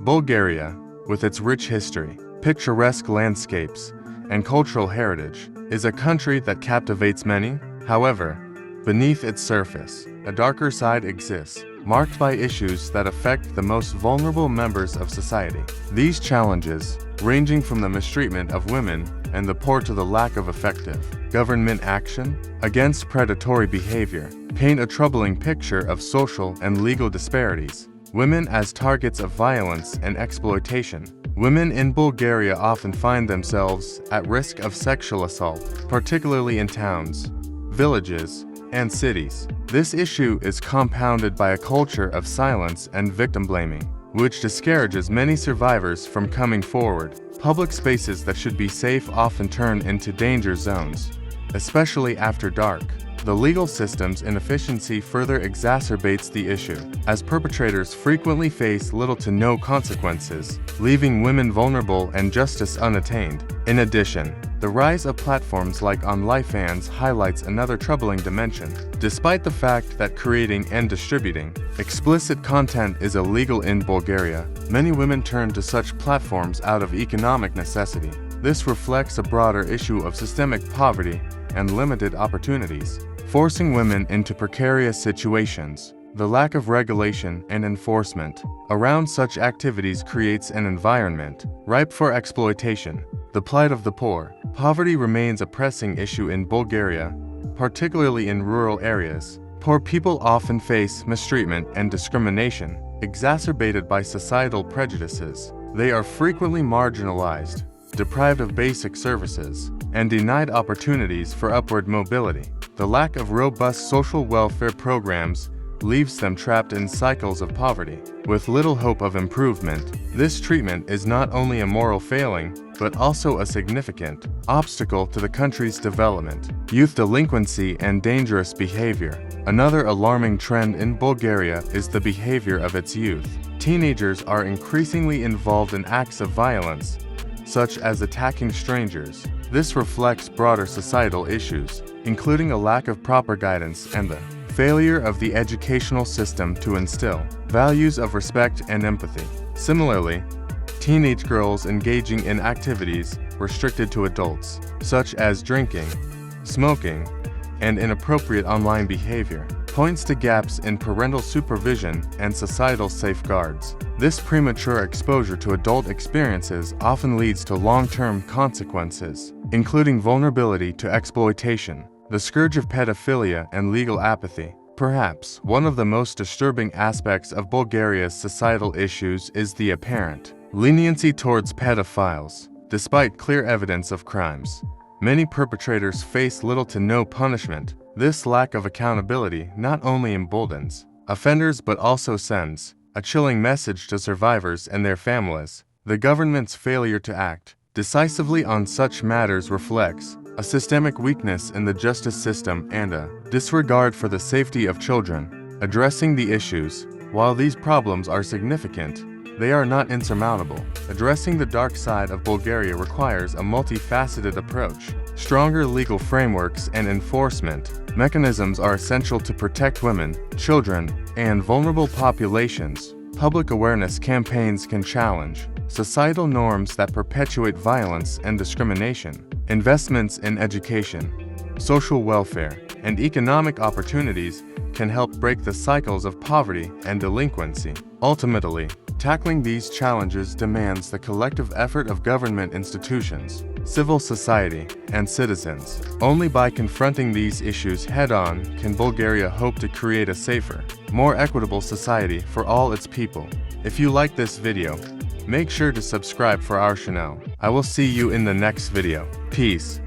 Bulgaria, with its rich history, picturesque landscapes, and cultural heritage, is a country that captivates many. However, beneath its surface, a darker side exists, marked by issues that affect the most vulnerable members of society. These challenges, ranging from the mistreatment of women and the poor to the lack of effective government action against predatory behavior, paint a troubling picture of social and legal disparities. Women as targets of violence and exploitation. Women in Bulgaria often find themselves at risk of sexual assault, particularly in towns, villages, and cities. This issue is compounded by a culture of silence and victim blaming, which discourages many survivors from coming forward. Public spaces that should be safe often turn into danger zones, especially after dark. The legal system's inefficiency further exacerbates the issue, as perpetrators frequently face little to no consequences, leaving women vulnerable and justice unattained. In addition, the rise of platforms like OnlyFans highlights another troubling dimension. Despite the fact that creating and distributing explicit content is illegal in Bulgaria, many women turn to such platforms out of economic necessity. This reflects a broader issue of systemic poverty and limited opportunities, forcing women into precarious situations. The lack of regulation and enforcement around such activities creates an environment ripe for exploitation. The plight of the poor. Poverty remains a pressing issue in Bulgaria, particularly in rural areas. Poor people often face mistreatment and discrimination, exacerbated by societal prejudices. They are frequently marginalized, deprived of basic services, and denied opportunities for upward mobility. The lack of robust social welfare programs leaves them trapped in cycles of poverty, with little hope of improvement. This treatment is not only a moral failing, but also a significant obstacle to the country's development. Youth delinquency and dangerous behavior. Another alarming trend in Bulgaria is the behavior of its youth. Teenagers are increasingly involved in acts of violence, such as attacking strangers. This reflects broader societal issues, including a lack of proper guidance and the failure of the educational system to instill values of respect and empathy. Similarly, teenage girls engaging in activities restricted to adults, such as drinking, smoking, and inappropriate online behavior, points to gaps in parental supervision and societal safeguards. This premature exposure to adult experiences often leads to long-term consequences, including vulnerability to exploitation, the scourge of pedophilia, and legal apathy. Perhaps one of the most disturbing aspects of Bulgaria's societal issues is the apparent leniency towards pedophiles. Despite clear evidence of crimes, many perpetrators face little to no punishment. This lack of accountability not only emboldens offenders but also sends a chilling message to survivors and their families. The government's failure to act decisively on such matters reflects a systemic weakness in the justice system and a disregard for the safety of children. Addressing the issues. While these problems are significant, they are not insurmountable. Addressing the dark side of Bulgaria requires a multifaceted approach. Stronger legal frameworks and enforcement mechanisms are essential to protect women, children, and vulnerable populations. Public awareness campaigns can challenge societal norms that perpetuate violence and discrimination. Investments in education, social welfare, and economic opportunities can help break the cycles of poverty and delinquency. Ultimately, tackling these challenges demands the collective effort of government institutions, civil society, and citizens. Only by confronting these issues head-on can Bulgaria hope to create a safer, more equitable society for all its people. If you like this video, make sure to subscribe for our channel. I will see you in the next video. Peace.